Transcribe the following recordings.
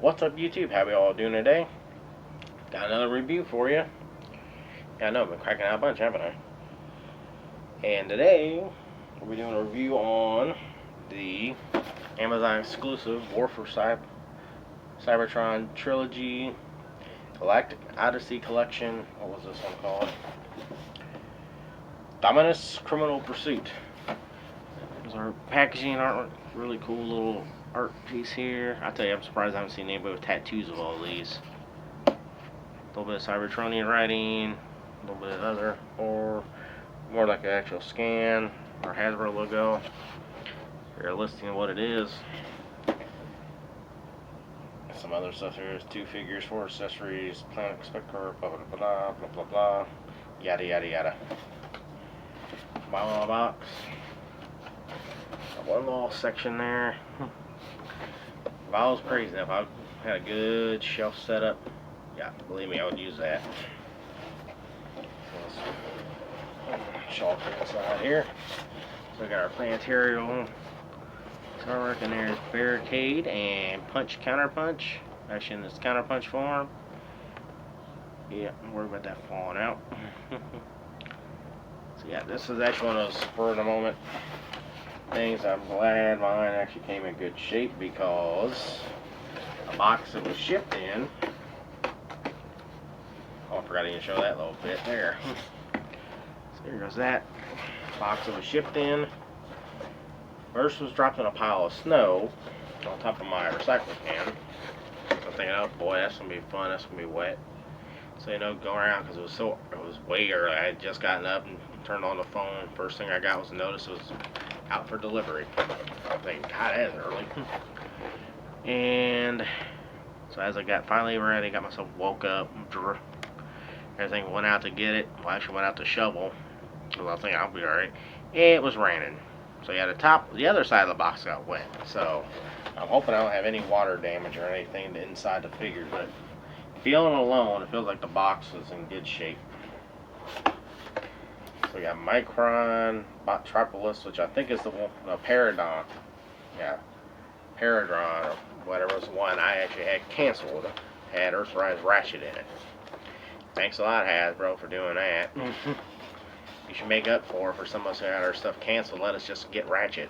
What's up, YouTube? How we all doing today? Got another review for you. Yeah, I know, I've been cracking out a bunch, haven't I? And today, we're doing a review on the Amazon exclusive War for Cybertron Trilogy Galactic Odyssey Collection. What was this one called? Dominus Criminal Pursuit. There's our packaging artwork. Really cool little art piece here. I tell you, I'm surprised I haven't seen anybody with tattoos of all these. A little bit of Cybertronian writing, a little bit of other, or more like an actual scan, or Hasbro logo. Here, a listing of what it is. Some other stuff here is 2 figures, 4 accessories, planet expector, blah blah blah blah blah blah, yada yada yada. Bottom of the box. One little section there. If I was crazy enough, I had a good shelf setup. Yeah, believe me, I would use that. Shelf inside here. So we got our planetarial artwork, and there's barricade and punch counterpunch. Actually, in this counterpunch form. Yeah, I'm worried about that falling out. So yeah, this is actually one of those spur of the moment things. I'm glad mine actually came in good shape because the box it was shipped in. Oh, I forgot to even show that little bit there. So here goes that box it was shipped in. First was dropped in a pile of snow on top of my recycle can. So I'm thinking, oh boy, that's gonna be fun. That's gonna be wet. So go around because it was way early. I had just gotten up and turned on the phone. First thing I got was a notice it was out for delivery. I'm thinking, God, that is early. And so as I got finally ready, got myself woke up, everything, went out to get it. Well, actually went out to shovel because I was thinking I'll be alright. It was raining. So yeah, the other side of the box got wet. So I'm hoping I don't have any water damage or anything inside the figure, but feeling alone, it feels like the box is in good shape. So we got Micron, Metropolis, which I think is the Paradon. Yeah, Paradron, or whatever was the one I actually had canceled. Had Earthrise Ratchet in it. Thanks a lot, Hasbro, for doing that. You should make up for some of us who had our stuff canceled. Let us just get Ratchet.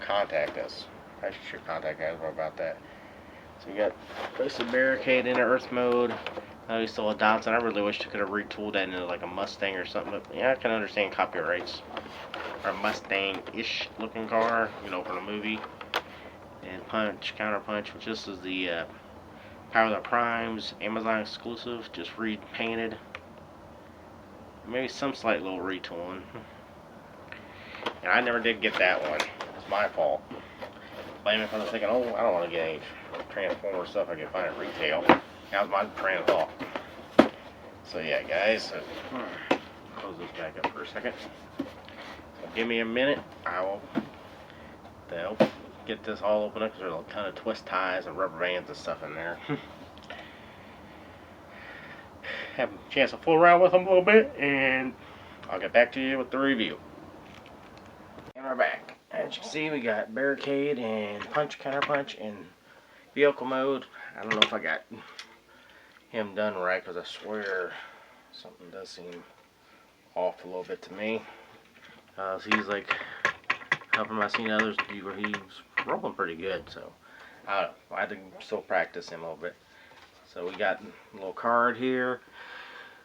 Contact us. I should contact Hasbro about that. So we got basically barricade in Earth mode. He's still a Donson. I really wish they could have retooled that into like a Mustang or something. But yeah, I can understand copyrights. Or a Mustang-ish looking car, for the movie. And punch, counterpunch, which this is the Power of the Primes Amazon exclusive, just repainted. Maybe some slight little retooling. And I never did get that one. It's my fault. Blame it because I was thinking, oh, I don't want to get any Transformer stuff I can find at retail. That was my train of thought. So yeah, guys, close this back up for a second. So give me a minute. I will get this all open up because there's a ton of twist ties and rubber bands and stuff in there. Have a chance to fool around with them a little bit, and I'll get back to you with the review. And we're back. As you can see, we got barricade and punch, counterpunch, and vehicle mode. I don't know if I got him done right because I swear something does seem off a little bit to me. So he's like helping my seen others do where he's rolling pretty good. So I don't know. I had to still practice him a little bit. So we got a little card here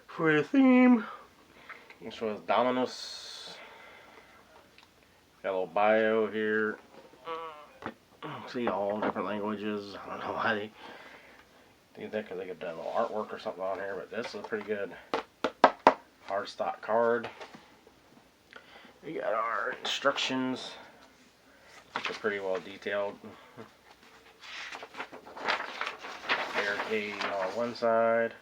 for the theme. This was Dominus. Got a little bio here. See all different languages. I don't know why they do that, because they could have done a little artwork or something on here, but this is pretty good. Hard stock card. We got our instructions, which are pretty well detailed. Barricade on one side,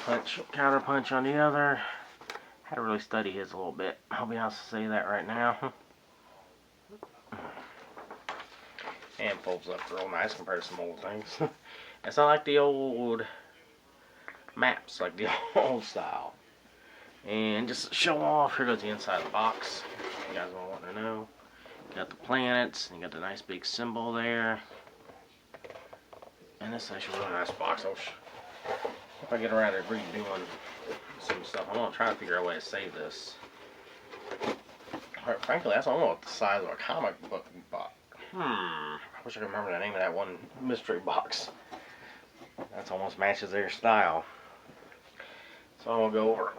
punch, counter punch on the other. Had to really study his a little bit. I'll be honest to say that right now. And folds up real nice compared to some old things. It's not like the old maps, like the old style. And just to show off, here goes the inside of the box. You guys all want to know. Got the planets, and you got the nice big symbol there. And this is actually a really nice box. If I get around to redoing some stuff, I'm gonna try to figure out a way to save this. Quite frankly, that's almost the size of a comic book box. I wish I could remember the name of that one mystery box. That's almost matches their style. So I'm gonna go over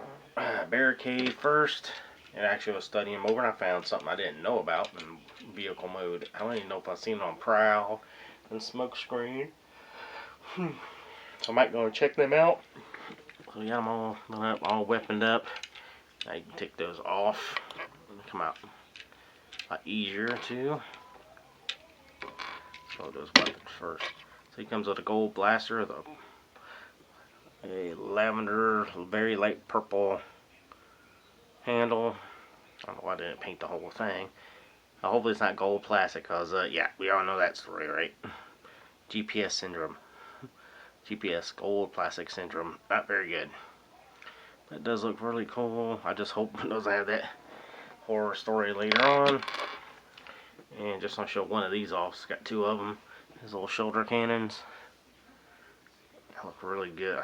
Barricade first. And actually, I was studying him over and I found something I didn't know about in vehicle mode. I don't even know if I've seen it on Prowl and Smokescreen. So I might go and check them out. So we got them all weaponed up. Now you can take those off. They come out a lot easier too. So those weapons first. So he comes with a gold blaster, a lavender, very light purple handle. I don't know why I didn't paint the whole thing. Hopefully it's not gold plastic, because yeah, we all know that story, right? GPS syndrome. GPS gold plastic syndrome. Not very good. That does look really cool. I just hope it doesn't have that horror story later on. And just want to show one of these off. It's got two of them. His little shoulder cannons. They look really good.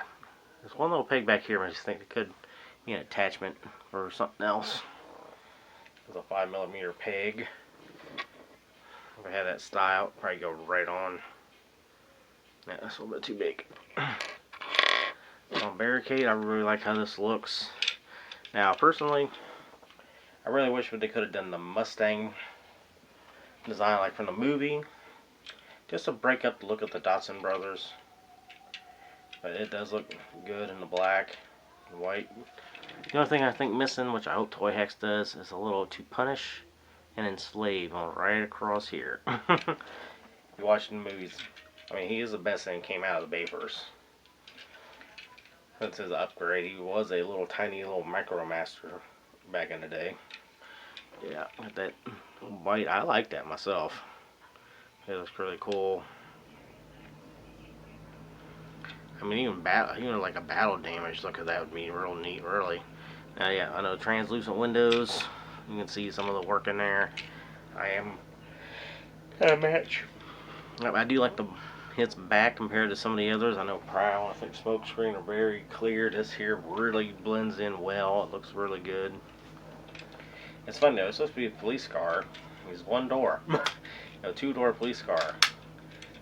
There's one little peg back here, but I just think it could be an attachment for something else. It's a 5mm peg. If I had that style, it'd probably go right on. Yeah, that's a little bit too big. On Barricade, I really like how this looks. Now, personally, I really wish they could have done the Mustang design like from the movie, just to break up the look of the Dotson brothers. But it does look good in the black and white. The only thing I think missing, which I hope Toy Hex does, is a little to punish and enslave on right across here. You watching the movies, I mean, he is the best thing that came out of the Bayverse. Since his upgrade, he was a little tiny little Micromaster back in the day. Yeah, with that white, I like that myself. It looks really cool. I mean, even like a battle damage look at that would be real neat, really. Now, yeah, I know translucent windows. You can see some of the work in there. I am a match. I do like the hits back compared to some of the others. I know Prowl, I think Smokescreen are very clear. This here really blends in well. It looks really good. It's funny though, it's supposed to be a police car. It's one door. A two-door police car.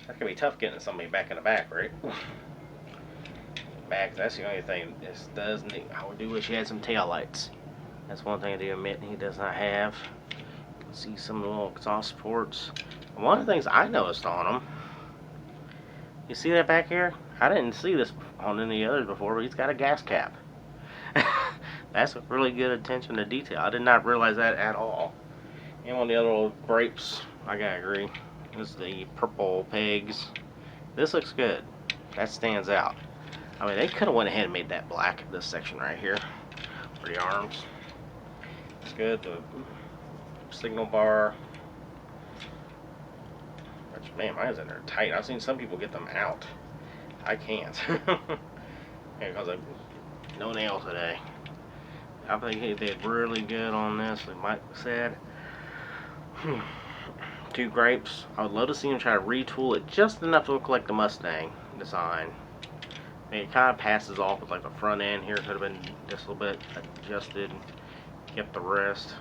That can be tough getting somebody back in the back, right? Back, that's the only thing this does need. I do wish he had some tail lights. That's one thing I do admit he does not have. You can see some little exhaust ports. One of the things I noticed on him, you see that back here? I didn't see this on any others before, but he's got a gas cap. That's a really good attention to detail. I did not realize that at all. And on the other little grapes, I gotta agree. This is the purple pegs. This looks good. That stands out. I mean, they could have went ahead and made that black, this section right here, for the arms. It's good. The signal bar. Which, man, mine's in there tight. I've seen some people get them out. I can't. Because I've no nail today. I think he did really good on this, like Mike said. Two grapes. I would love to see him try to retool it just enough to look like the Mustang design. I mean, it kind of passes off with like the front end here. Could have been just a little bit adjusted. Kept the rest.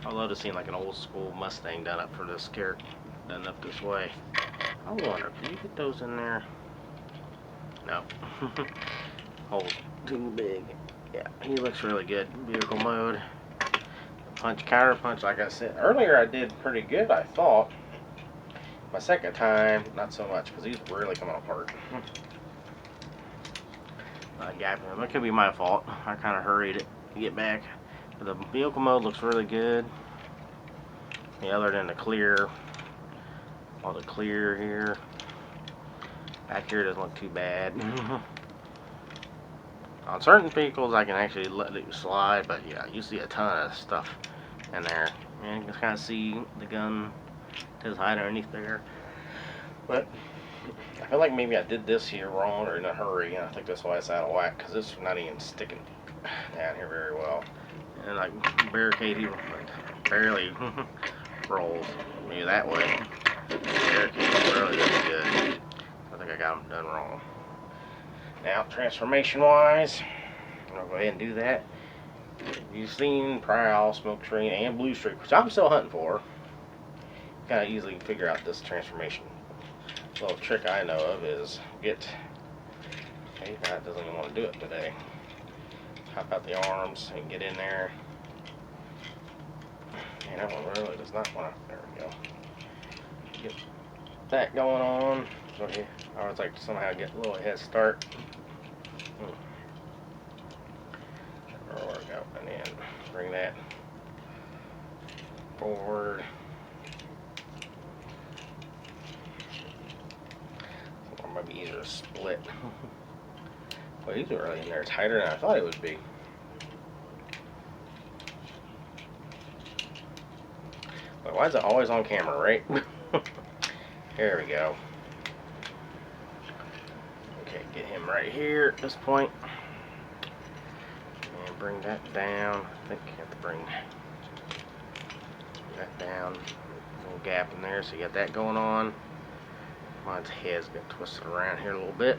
I'd love to see like an old school Mustang done up for this character, done up this way. I wonder, can you get those in there? No. Hole's too big. Yeah, he looks really good. Vehicle mode. Punch, counter punch, like I said. Earlier I did pretty good, I thought. My second time, not so much, because he's really coming apart. Gapping him. That could be my fault. I kind of hurried it to get back. But the vehicle mode looks really good. Yeah, other than the clear. All the clear here. Back here doesn't look too bad. On certain vehicles, I can actually let it slide, but yeah, you see a ton of stuff in there. And you can kind of see the gun to hide underneath there. But I feel like maybe I did this here wrong or in a hurry, and I think that's why it's out of whack, because it's not even sticking down here very well. And like Barricade, he barely rolls. Maybe that way. Barricade really good. I think I got them done wrong. Now, transformation wise, I'm going to go ahead and do that. You've seen Prowl, Smoke Screen, and Blue Streak, which I'm still hunting for. Kind of easily figure out this transformation. A little trick I know of is get. Okay, that doesn't even want to do it today. Hop out the arms and get in there. And that one really does not want to. There we go. Get that going on. So yeah, I always like to somehow get a little head start. Where we go, and then bring that forward. Or might be easier to split. Well, these are really in there tighter than I thought it would be. But why is it always on camera, right? There we go. Okay, get him right here at this point. And bring that down. I think you have to bring that down. A little gap in there, so you got that going on. Mine's head's got twisted around here a little bit.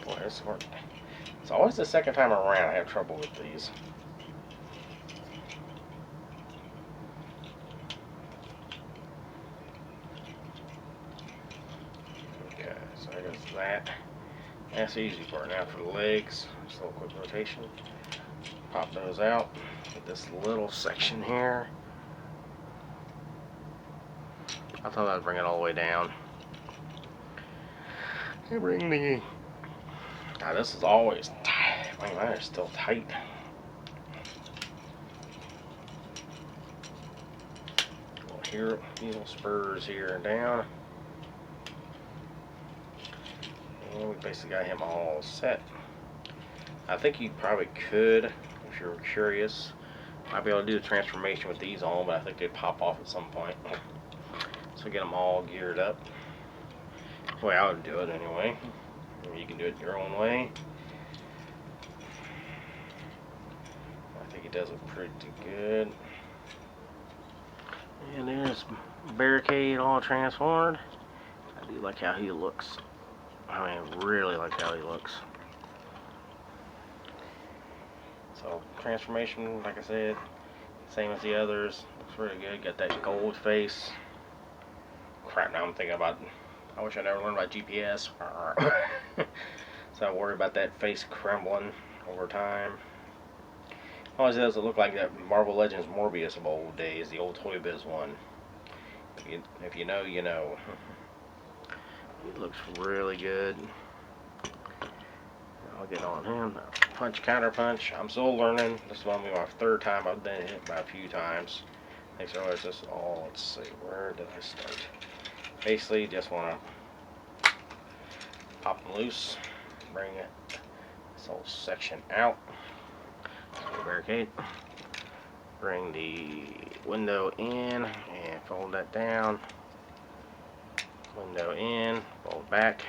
Boy, it's hard. It's always the second time around I have trouble with these. Okay, so I guess that's the easy part. Now for the legs, just a little quick rotation. Pop those out. Get this little section here. I thought I'd bring it all the way down. And bring the. Now this is always tight. Mine are still tight. Here, these little spurs here and down. And we basically got him all set. I think you probably could, if you're curious, might be able to do a transformation with these on, but I think they'd pop off at some point. So get them all geared up. The way I would do it anyway. You can do it your own way. I think he does it pretty good. And there's Barricade all transformed. I do like how he looks. I mean, really like how he looks. So, transformation, like I said, same as the others. Looks really good. Got that gold face. Crap, now I'm thinking about, I wish I never learned about GPS. So I worry about that face crumbling over time. Always does it look like that Marvel Legends Morbius of old days, the old Toy Biz one. If you know, you know. It looks really good. I'll get on him. Punch, counter punch. I'm still learning. This is only my third time. I've been hit by a few times. Thanks for always just all. Let's see, where did I start? Basically, just want to pop them loose. Bring this whole section out. Barricade. Bring the window in and fold that down. Window in, fold back.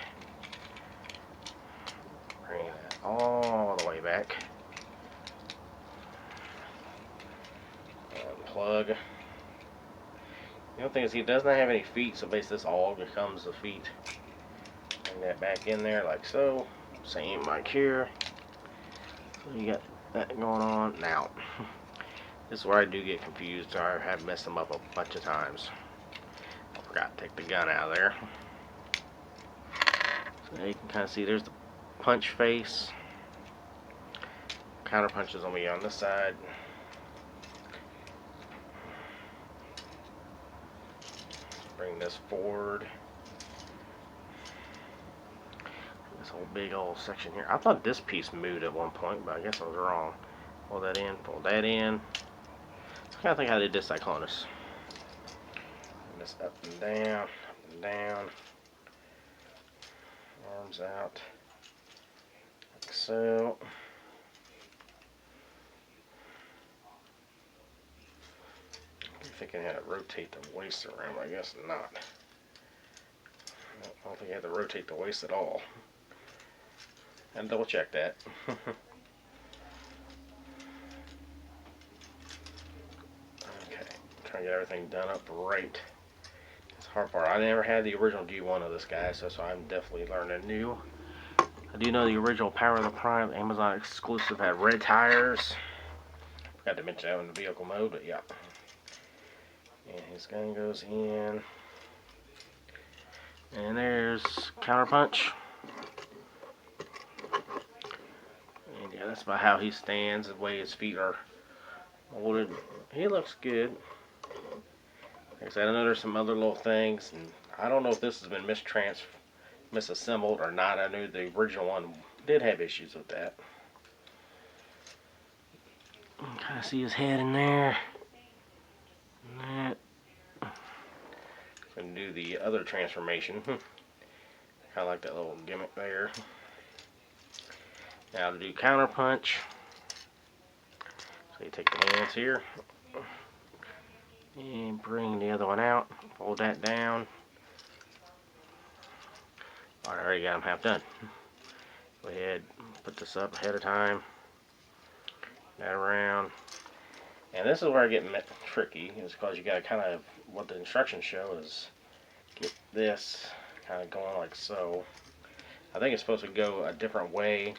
Bring that all the way back. Unplug. The other thing is he does not have any feet, so basically this all becomes the feet. Bring that back in there like so. Same like here. So you got that going on. Now, this is where I do get confused. I have messed them up a bunch of times. I forgot to take the gun out of there. So now you can kind of see there's the punch face. Counter punch is going to be on this side. Bring this forward. This whole big old section here. I thought this piece moved at one point, but I guess I was wrong. Pull that in, pull that in. So I kind of think I did this Cyclonus. This up and down, up and down. Arms out. Like so. I'm thinking how to rotate the waist around, but I guess not. I don't think you have to rotate the waist at all. And double check that. Okay, trying to get everything done up right. It's the hard part. I never had the original G1 of this guy, so I'm definitely learning new. I do know the original Power of the Prime Amazon exclusive had red tires. Forgot to mention that in the vehicle mode, but yeah. And his gun goes in. And there's Counterpunch. And yeah, that's about how he stands, the way his feet are molded. He looks good. Like I said, I know there's some other little things, and I don't know if this has been misassembled or not. I knew the original one did have issues with that. You can kind of see his head in there. And that. Going to do the other transformation. Kind of like that little gimmick there. Now to do Counterpunch. So you take the hands here and bring the other one out. Fold that down. Alright, I already got them half done. Go ahead, put this up ahead of time. That around. And this is where I get tricky, is because you got to kind of, what the instructions show is get this kind of going like so. I think it's supposed to go a different way.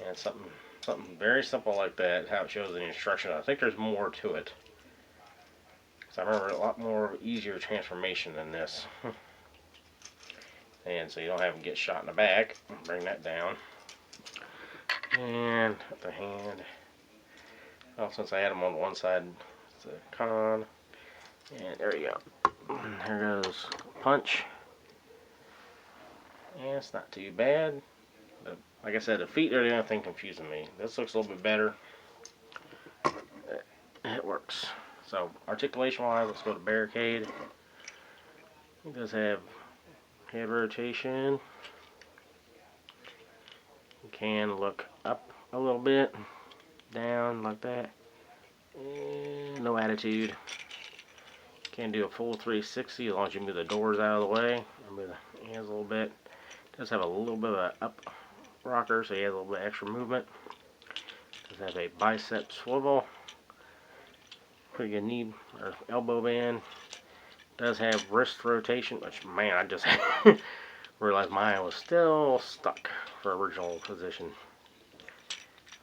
And something very simple like that, how it shows in the instructions. I think there's more to it. Because I remember a lot more easier transformation than this. And so you don't have them get shot in the back. Bring that down. And the hand. Well, since I had them on one side, it's a con. And there you go. There goes Punch. And it's not too bad. Like I said, the feet are the only thing confusing me. This looks a little bit better. It works. So, articulation-wise, let's go to Barricade. It does have head rotation. You can look up a little bit, down like that. And no attitude. Can do a full 360 as long as you move the doors out of the way. Move the hands a little bit. It does have a little bit of an up rocker, so he has a little bit extra movement. Does have a bicep swivel. Pretty good knee or elbow band. Does have wrist rotation, which, man, I just realized mine was still stuck for original position.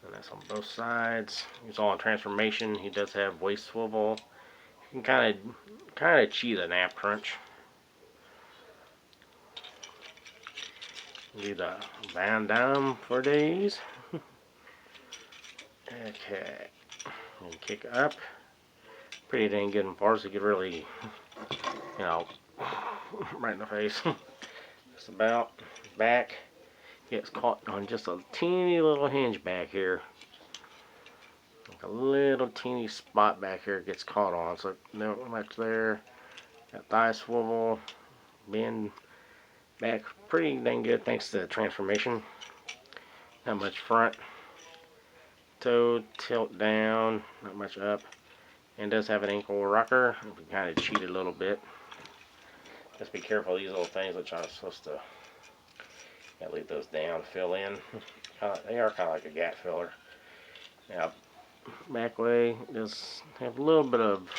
And that's on both sides. He's all in transformation. He does have waist swivel. You can kind of cheat a nap crunch. Do the Van Damme for days. Okay. And kick up. Pretty dang good in parts. You could really, you know, right in the face. Just about. Back. Gets caught on just a teeny little hinge back here. Like a little teeny spot back here it gets caught on. So not much there. Got thigh swivel. Bend back pretty dang good thanks to the transformation. Not much front. Toe tilt down. Not much up. And does have an ankle rocker. We kind of cheated a little bit. Just be careful of these little things which I'm supposed to leave those down, fill in. They are kind of like a gap filler. Now, back way does have a little bit of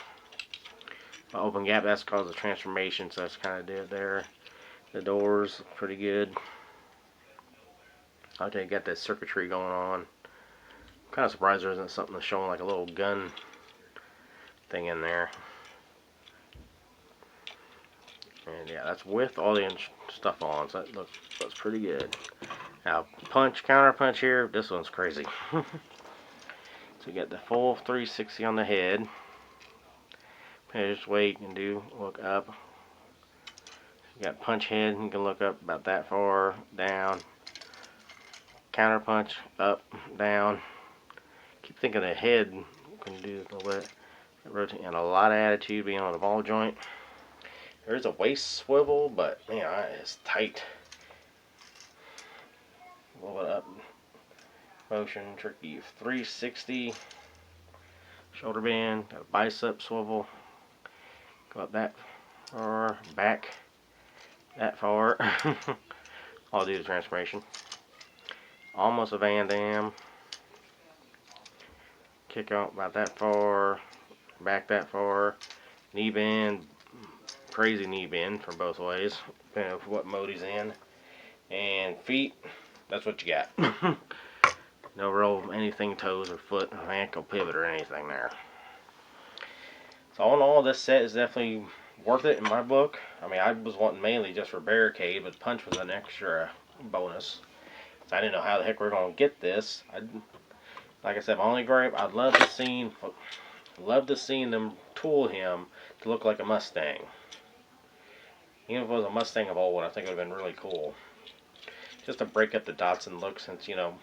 an open gap. That's because of transformation, so that's kind of dead there. The doors pretty good. Okay, got that circuitry going on. I'm kind of surprised there isn't something that's showing like a little gun thing in there. And yeah, that's with all the stuff on, so that looks pretty good. Now, counter punch here, this one's crazy. So you got the full 360 on the head. Just wait and look up. You got punch head, you can look up about that far, down. Counter punch, up, down. Keep thinking the head can do a little bit. Rotate, and a lot of attitude being on the ball joint. There is a waist swivel, but man, it's tight. A little bit up motion, tricky 360. Shoulder band, got a bicep swivel. up that far, back that far. I'll do the transformation. Almost a Van Damme. Kick out about that far, back that far. Knee bend, crazy knee bend for both ways, depending on what mode he's in. And feet, that's what you got. No real anything toes or foot or ankle pivot or anything there. So all in all, this set is definitely worth it in my book. I mean, I was wanting mainly just for Barricade, but Punch was an extra bonus. So I didn't know how the heck we were going to get this. Like I said, my only gripe, I'd love to see them tool him to look like a Mustang. Even if it was a Mustang of old, I think it would have been really cool. Just to break up the Dotson look, since, you know,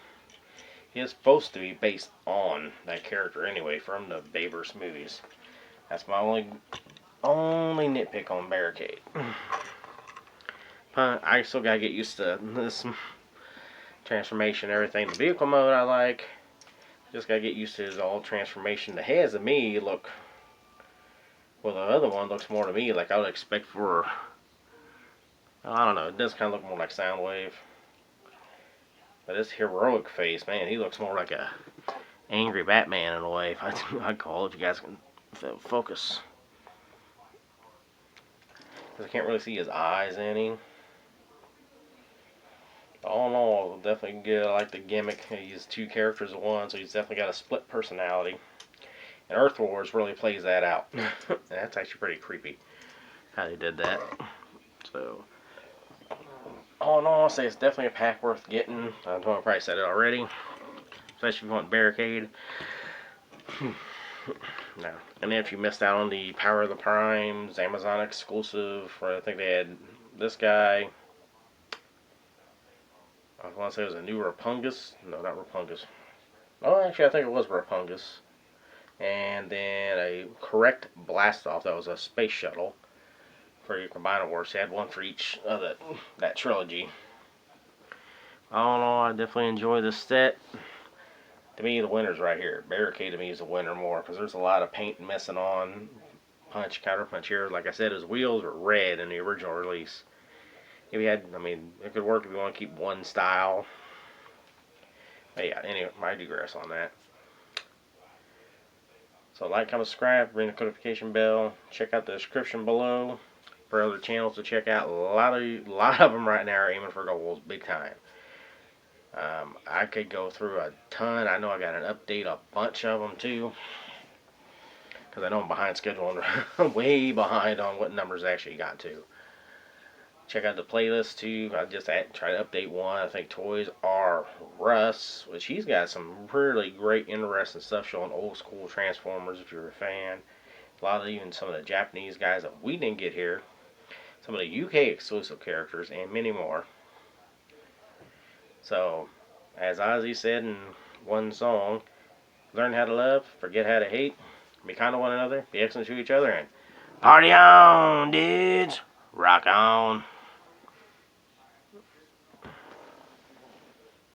he is supposed to be based on that character anyway from the Bayverse movies. That's my only nitpick on Barricade. But I still gotta get used to this transformation, everything. The vehicle mode I like. Just gotta get used to his all transformation. The heads of me look, well, the other one looks more to me like I would expect for, I don't know, it does kind of look more like Soundwave. But this heroic face, man, he looks more like a angry Batman in a way, I'd call it, if you guys can focus. Because I can't really see his eyes any. All in all, definitely good. I like the gimmick. He's two characters at once, so he's definitely got a split personality. And Earth Wars really plays that out. That's actually pretty creepy how they did that. So, all in all, I'll say it's definitely a pack worth getting. I know I probably said it already, especially if you want Barricade. No. And then if you missed out on the Power of the Primes, Amazon exclusive, I think they had this guy. I want to say it was a new Rapungus. No, not Rapungus. Oh, actually, I think it was Rapungus. And then a correct Blastoff. That was a space shuttle for your Combiner Wars. You had one for each of that trilogy. All in all, I definitely enjoy this set. To me, the winner's right here. Barricade to me is the winner more, because there's a lot of paint missing on. Punch, Counter Punch here. Like I said, his wheels were red in the original release. If you had, I mean, it could work if you want to keep one style. But yeah, anyway, I digress on that. So like, comment, subscribe, ring the notification bell. Check out the description below for other channels to check out. A lot of them right now are aiming for goals big time. I could go through a ton. I know I got an update, a bunch of them too. Because I know I'm behind schedule and way behind on what numbers I actually got to. Check out the playlist too. I just try to update one. I think Toys R Us, which he's got some really great, interesting stuff showing old school Transformers if you're a fan. A lot of even some of the Japanese guys that we didn't get here. Some of the UK exclusive characters and many more. So, as Ozzy said in one song, learn how to love, forget how to hate, be kind to one another, be excellent to each other, and party on, dudes! Rock on!